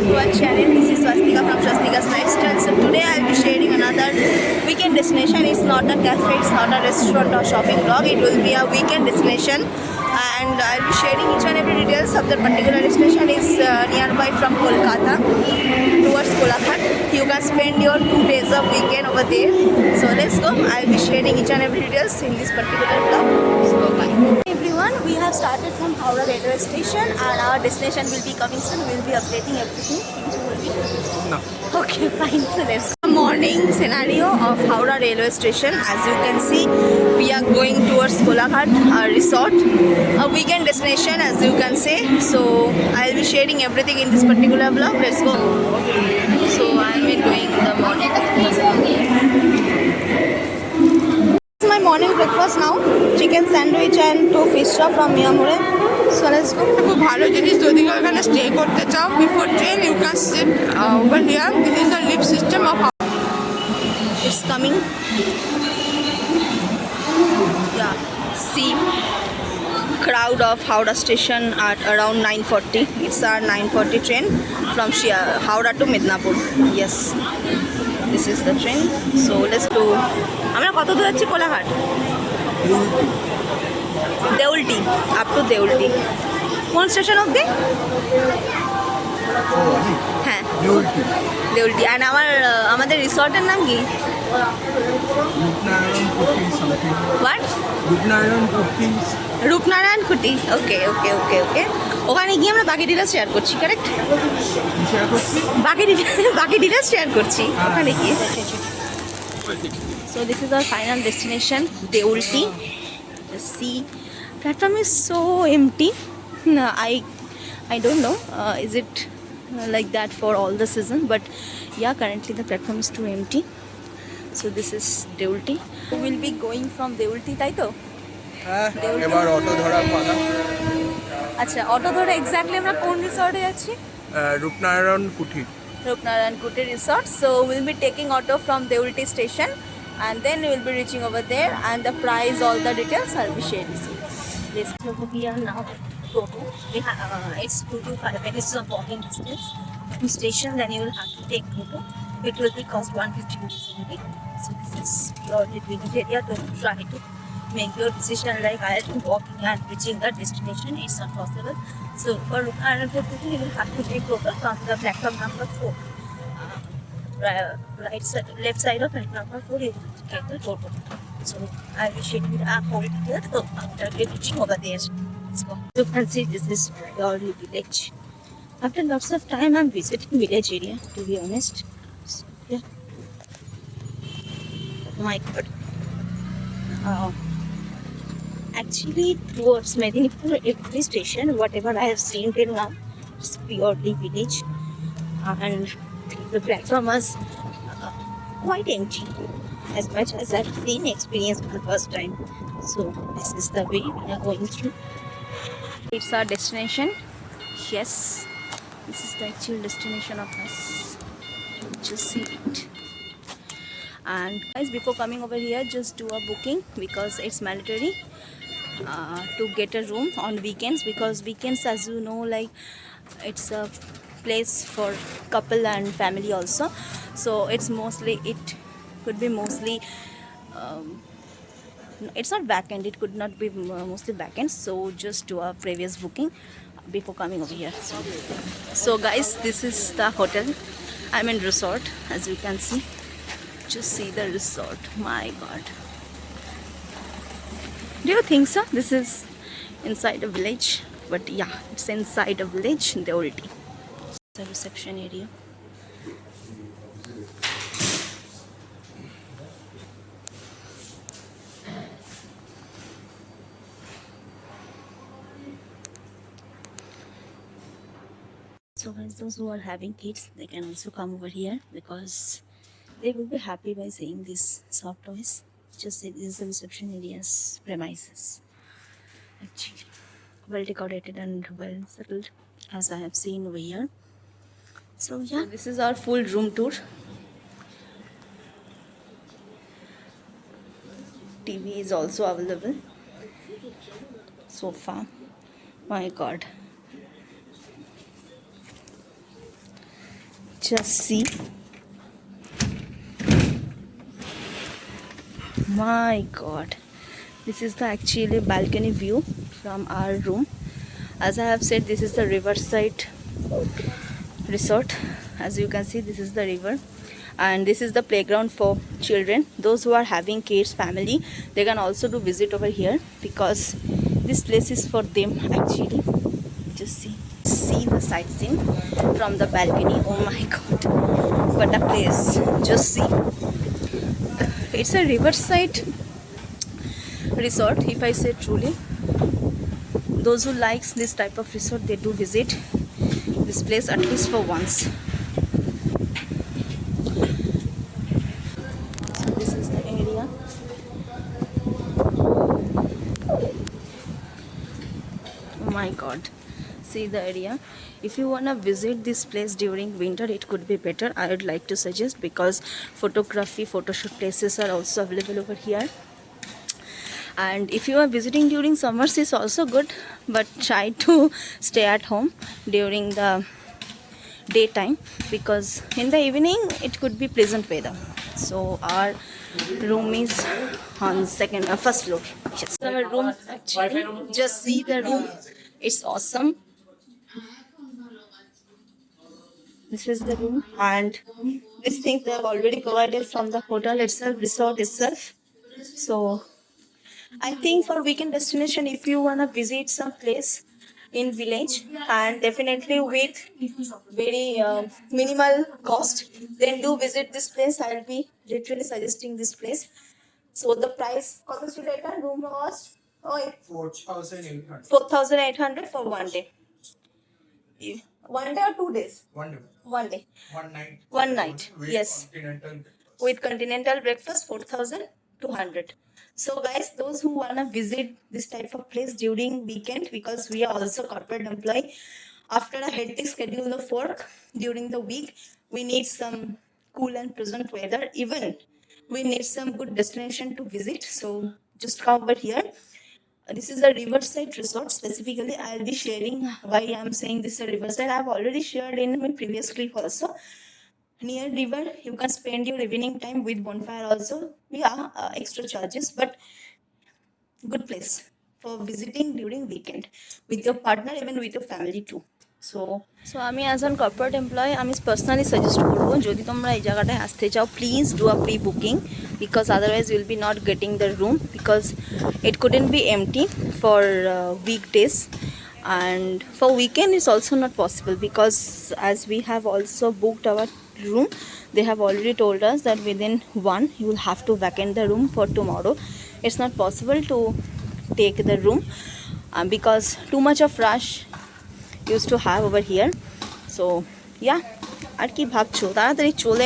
to our channel. This is Swastika from Swastika's Lifestyle. So today I'll be sharing another weekend destination. It's not a cafe, it's not a restaurant or shopping vlog. It will be a weekend destination, and I'll be sharing each and every details of that particular destination. Is nearby from Kolkata towards Kolkata. You can spend your 2 days of weekend over there. So let's go. I'll be sharing each and every details in this particular vlog. So bye. Everyone, we have started from Howrah railway station and our destination will be coming soon. We'll be updating everything. No. Okay, fine. So let's go. Morning scenario of Howrah railway station. As you can see, we are going towards Kolakhat resort, a weekend destination, as you can see. So I'll be sharing everything in this particular vlog. Let's go. So I'll be doing the morning. This is my morning breakfast now. Chicken sandwich and 2 fish chop from Miyamure. So let's go. খুব ভালো জিনিস যদি কেউ এখানে stay করতে চাও before train you can sit over here this is the lift system of It's coming. Yeah, see crowd of Howrah station at around 9:40. It's our 9:40 train from Howrah to Midnapur. Yes, this is the train. So let's go. আমরা কত দূর যাচ্ছি? Kolaghat, Deulti, up to Deulti. কোন station অবধি? হ্যাঁ, দেউলটি। And আমাদের রিসর্টের নাম কি? হোয়াট? রূপনারায়ণ কুটি। ওকে ওকে ওকে ওকে। ওখানে গিয়ে আমরা বাকি ডিটেলস শেয়ার করছি, কারেক্ট? বাকি ডিটেলস শেয়ার করছি ওখানে গিয়ে। So this is our final destination, Deulti. Just see, platform is so empty. No, I don't know. Is it like that for all the season? But yeah, currently the platform is too empty. So this is Deulti. We will be going from Deulti, তাই তো? এবার auto ধরার পালা। আচ্ছা, auto ধরে exactly আমরা কোন রিসর্টে যাচ্ছি? রূপনারায়ণ কুঠি। Rupnaran Kuti Resort. So we'll be taking auto from Deulti station and then we'll be reaching over there, and the price, all the details I'll be sharing with you. This we are now Toto. It's 2 to 5 minutes of walking distance from station. Then you will have to take Toto. It will be cost 150 rupees only. So this is your village area. Don't try to make your decision like I have to walking and reaching the destination. It's not possible. So for Rupnaran Kuti, you will have to take Toto from the platform number 4. Left side of platform number 4, you will get the Toto. So I will show you the whole details after reaching over there. So you can see this is purely village. After lots of time, I'm visiting village area, to be honest. So yeah. Oh my God. Actually, towards Medinipur, every station, whatever I have seen till now, is purely village, and the platform was quite empty, as much as I've seen experience for the first time. So this is the way we are going through. It's our destination. Yes, this is the actual destination of us. Just see it. And guys, before coming over here, just do a booking because it's mandatory to get a room on weekends, because weekends, as you know, like it's a place for couple and family also. So it's mostly, it could be mostly it's not back end, it could not be mostly back end. So just do a previous booking before coming over here. So guys, this is the hotel. I'm in resort, as you can see. Just see the resort. My God, do you think so? This is inside a village, but yeah, it's inside a village in Deulti. It's a reception area. So guys, those who are having kids, they can also come over here because they will be happy by seeing this soft toys. Just say this is the reception area's premises. Actually, well decorated and well settled, as I have seen over here. So yeah, this is our full room tour. TV is also available. Sofa. My God. Just see. My god. This is the actually balcony view from our room. As I have said, this is the riverside resort. As you can see, this is the river. And this is the playground for children. Those who are having kids, family, they can also do visit over here because this place is for them actually. Just see the sightseeing from the balcony. Oh my god, what a place. Just see, it's a riverside resort. If I say truly, those who likes this type of resort, they do visit this place at least for once. So this is the area. Oh my god, see the area. If you wanna visit this place during winter, it could be better. I would like to suggest, because photography, photoshoot places are also available over here. And if you are visiting during summers, it's also good, but try to stay at home during the daytime, because in the evening it could be pleasant weather. So our room is on first floor. Yes, our room actually. Just see the room. It's awesome. This is the room, and these things they have already provided from the hotel itself, resort itself. So I think for weekend destination, if you wanna visit some place in village, and definitely with very minimal cost, then do visit this place. I'll be literally suggesting this place. So the price, room cost, 4,800. 4,800 for one day. 1 day or 2 days? 1 day. 1 day. 1 night. 1 night. Yes. With continental breakfast, 4,200. So guys, those who wanna visit this type of place during weekend, because we are also corporate employee, after a hectic schedule of work during the week, we need some cool and pleasant weather. Even we need some good destination to visit. So just come over here. This is a riverside resort. Specifically, I'll be sharing why I'm saying this is a riverside. I've already shared in my previous clip also. Near river, you can spend your evening time with bonfire also. Yeah, extra charges, but good place for visiting during weekend with your partner, even with your family too. So আমি as an corporate employ আমি personally suggest করবো, যদি তোমরা এই জায়গাটায় আসতে চাও, please do a pre booking, because otherwise will be not getting the room, because it couldn't be empty for weekdays, and for weekend it's also not possible, because as we have also booked our room, they have already told us that within 1 you will have to vacate the room for tomorrow. It's not possible to take the room because too much of rush used to have over here. So yeah, আর কি ভাবছো, তাড়াতাড়ি চলে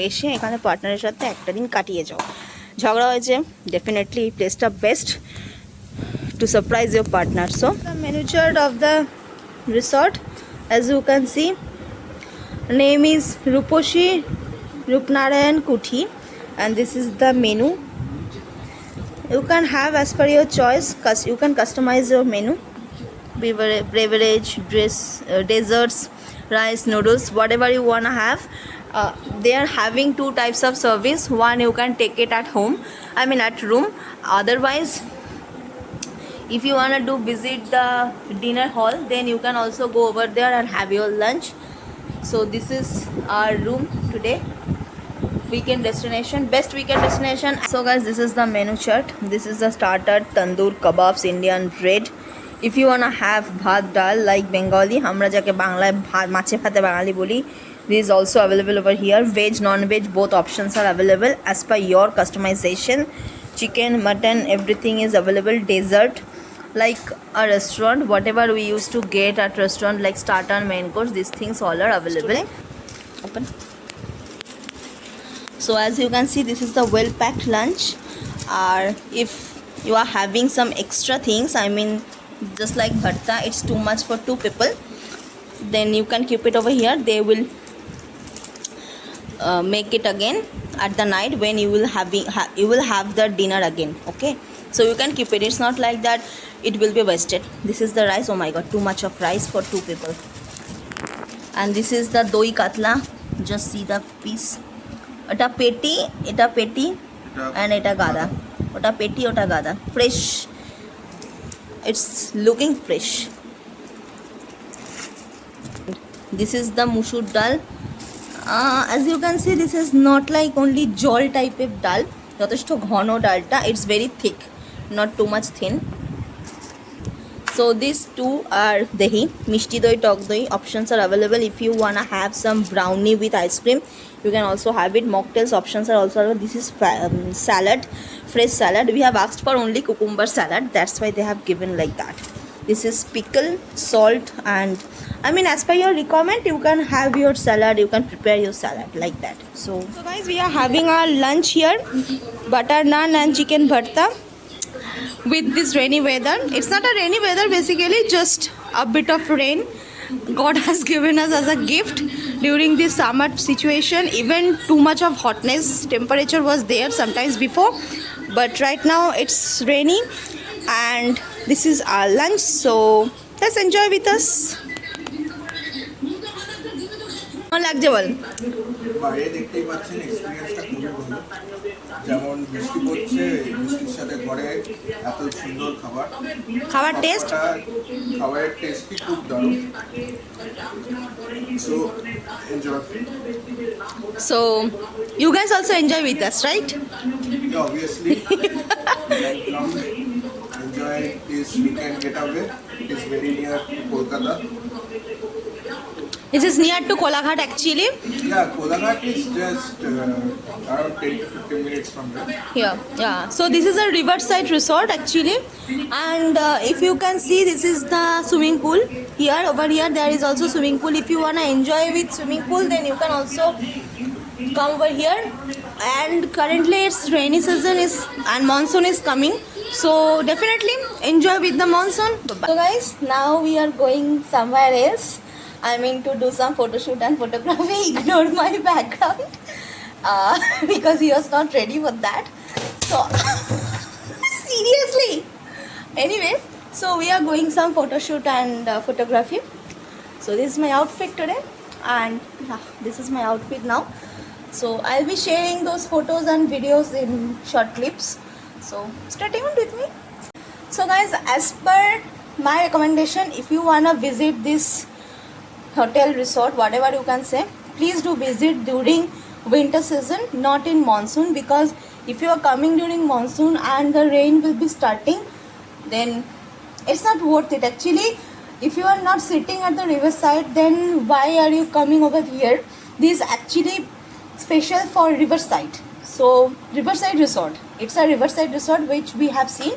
এসে এখানে পার্টনারের সাথে একটা দিন কাটিয়ে যাও। ঝগড়া হয়েছে, ডেফিনেটলি এই প্লেসটা best to surprise your partner. So the menu chart of the resort, as you can see, name is Ruposhi Rupnarayan Kuthi, and this is the menu. You can have as per your choice, cause you can customize your menu, beverage, desserts, rice, noodles, whatever you wanna have. They are having 2 types of service. One, you can take it at home, I mean at room. Otherwise, if you wanna do visit the dinner hall, then you can also go over there and have your lunch. So this is our room today. Weekend destination, best weekend destination. So guys, this is the menu chart. This is the starter, tandoor kebabs, Indian bread. If you wanna have bhat dal like Bengali, আমরা যাকে বাংলায় মাছে ভাতে বাঙালি বলি, this is also available over here. Veg, non-veg, both options are available as per your customization. Chicken, mutton, everything is available. Dessert, like a restaurant, whatever we used to get at restaurant, like starter and main course, these things all are available. Open. So as you can see, this is the well packed lunch. Or if you are having some extra things, I mean just like bhatta, it's too much for 2 people, then you can keep it over here. They will make it again at the night when you will have the dinner again. Okay, so you can keep it. It's not like that it will be wasted. This is the rice. Oh my god, too much of rice for 2 people. And this is the doi katla. Just see the piece. এটা পেটি, এটা পেটি and এটা গাদা। ওটা পেটি, ওটা গাদা। Fresh, it's looking fresh. This is the musur dal. As you can see, this is not like only jol type of dal. যথেষ্ট ঘন ডালটা, it's very thick, not too much thin. So these two are dahi, mishti doi, tok doi. Options are available. If you wanna have some brownie with ice cream, you can also have it. Mocktails options are also available. This is salad, fresh salad. We have asked for only cucumber salad. That's why they have given like that. This is pickle, salt, and I mean, as per your requirement, you can have your salad. You can prepare your salad like that. So guys, we are having our lunch here: butter naan and chicken bharta. With this rainy weather, it's not a rainy weather, basically just a bit of rain God has given us as a gift during this summer situation. Even too much of hotness, temperature was there sometimes before, but right now it's rainy and this is our lunch, so let's enjoy with us. কেমন লাগছে বল? বাইরে দেখতেই পাচ্ছেন এক্সপিরিয়েন্সটা খুবই ভালো, যেমন বৃষ্টি পড়ছে, বৃষ্টির সাথে ঘরে এত সুন্দর খাবার টেস্ট, খাবারের টেস্টই খুব দারুণ। So enjoy. so you guys also enjoy with us, right? Obviously you can come enjoy this weekend getaway. It is very near to Kolkata. This is near to Kolaghat actually. Yeah, Kolkata is just around 10 to 15 minutes from there. Yeah. So this is a riverside resort actually, and if you can see, this is the swimming pool. Here, over here, there is also swimming pool. If you wanna enjoy with swimming pool, then you can also come over here. And currently, it's rainy season and monsoon is coming, so definitely enjoy with the monsoon. Bye-bye. So guys, now we are going somewhere else. I mean to do some photo shoot and photography. Ignore my background because he was not ready for that. So seriously. Anyway, so we are going some photo shoot and photography. So this is my outfit today, and this is my outfit now. So I'll be sharing those photos and videos in short clips. So stay tuned with me. So guys, as per my recommendation, if you wanna visit this hotel resort, whatever you can say, please do visit during winter season, not in monsoon, because if you are coming during monsoon and the rain will be starting, then it's not worth it actually. If you are not sitting at the riverside, then why are you coming over here? This is actually special for riverside. So riverside resort, it's a riverside resort which we have seen.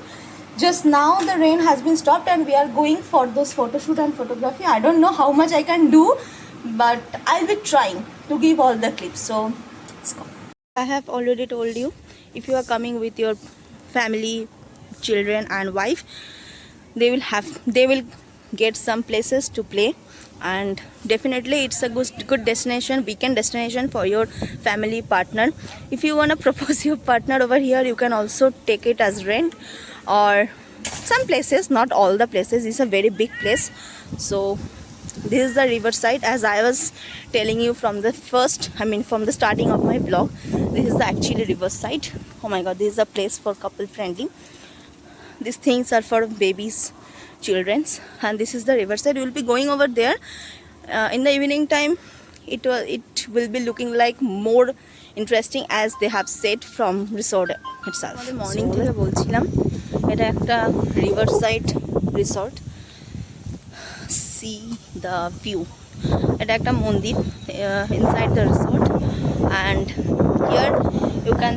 Just now the rain has been stopped and we are going for those photo shoot and photography. I don't know how much I can do, but I'll be trying to give all the clips. So let's go. I have already told you, if you are coming with your family, children and wife, they will get some places to play, and definitely it's a good destination, weekend destination for your family partner. If you want to propose your partner over here, you can also take it as rent, or some places, not all the places. It's a very big place. So this is the riverside, as I was telling you from the starting of my vlog. This is the actually riverside. Oh my god, this is a place for couple friendly. These things are for babies, children's, and this is the riverside. We will be going over there in the evening time. It will be looking like more interesting, as they have said from resort itself. Morning থেকে বলছিলাম, এটা একটা riverside resort. See the view. এটা একটা মন্দির inside the resort, and here you can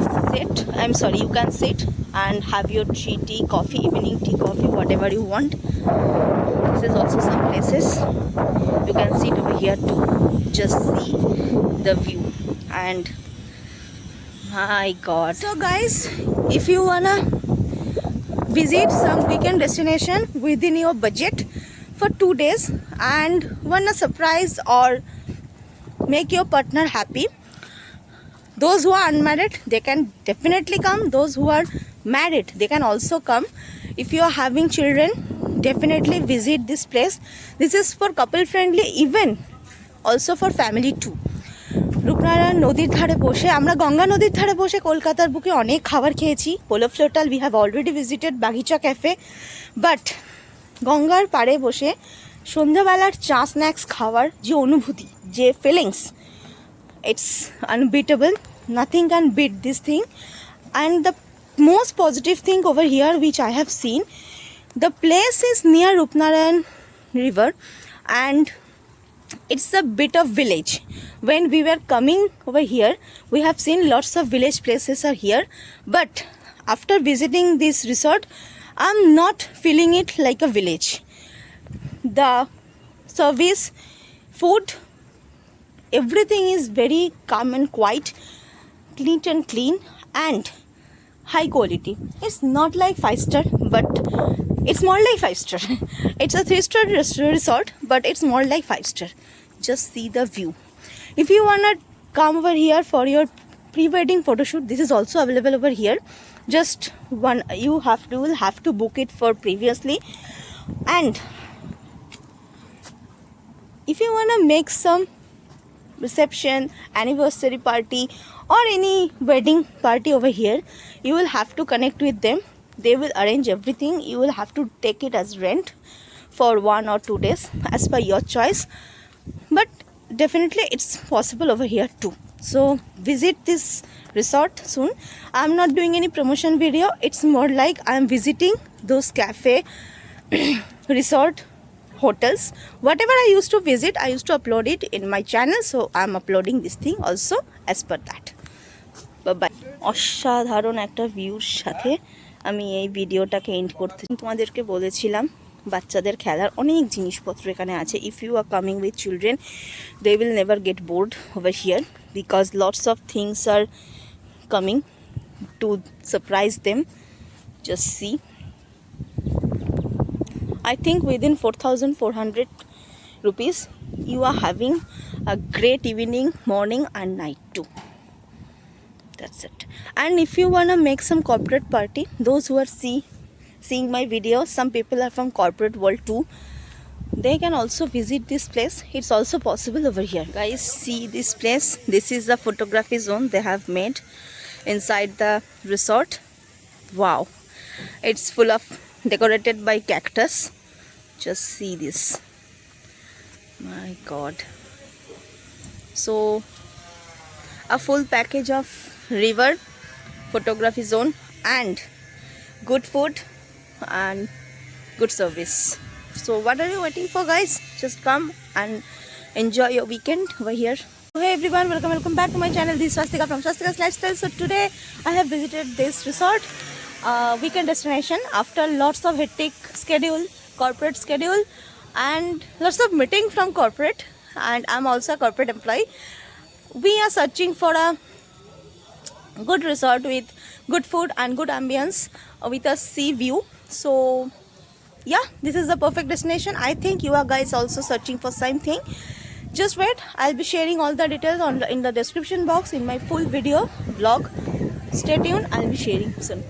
sit and have your tea, coffee, evening tea, coffee, whatever you want. This is also some places you can sit over here to just see the view. And my god, so guys, if you wanna visit some weekend destination within your budget for 2 days and wanna surprise or make your partner happy, those who are unmarried, they can definitely come. Those who are married, they can also come. If you are having children, definitely visit this place. This is for couple friendly, even also for family too. Rupnarayan নদীর ধারে বসে, আমরা গঙ্গা নদীর ধারে বসে কলকাতার বুকে অনেক খাবার খেয়েছি। Polo Floatel we have already visited Bagicha cafe, but গঙ্গার পাড়ে বসে সন্ধ্যাবেলার চা স্ন্যাক্স খাওয়ার যে অনুভূতি, যে feelings, it's unbeatable. Nothing can beat this thing. And the most positive thing over here which I have seen, the place is near Rupnarayan river and it's a bit of village. When we were coming over here, we have seen lots of village places are here, but after visiting this resort, I'm not feeling it like a village. The service, food, everything is very calm and quiet, neat and clean and high quality. It's not like 5-star, but it's more like 5-star. It's a 3-star resort, but it's more like 5-star. Just see the view. If you wanna come over here for your pre-wedding photo shoot, this is also available over here. Just one, you will have to book it for previously. And if you wanna make some reception, anniversary party or any wedding party over here, you will have to connect with them. They will arrange everything. You will have to take it as rent for 1 or 2 days as per your choice, but definitely it's possible over here too. So visit this resort soon. I'm not doing any promotion video, it's more like I'm visiting those cafe resort hotels. Whatever I used to visit, I used to upload it in my channel, so I'm uploading this thing also as per that. Bye bye. অসাধারণ একটা ভিউর সাথে আমি এই ভিডিওটাকে and করতে, তোমাদেরকে বলেছিলাম বাচ্চাদের খেলার অনেক জিনিসপত্র এখানে আছে। If you are coming with children, they will never get bored over here because lots of things are coming to surprise them. Just see, I think within 4,400 rupees you are having a great evening, morning and night too. That's it. And if you wanna make some corporate party, those who are seeing my video, some people are from corporate world too, they can also visit this place. It's also possible over here. Guys, see this place. This is the photography zone they have made inside the resort. Wow, it's full of decorated by cactus. Just see this, my god. So a full package of river, photography zone and good food and good service. So what are you waiting for, guys? Just come and enjoy your weekend over here. Hey everyone, welcome back to my channel. This is Swastika from Swastika's Lifestyle. So today I have visited this resort, weekend destination after lots of hectic schedule, corporate schedule and lots of meeting from corporate, and I'm also a corporate employee. We are searching for a good resort with good food and good ambience with a sea view. So yeah, this is the perfect destination. I think you are guys also searching for same thing. Just wait, I'll be sharing all the details in the description box in my full video vlog. Stay tuned, I'll be sharing soon.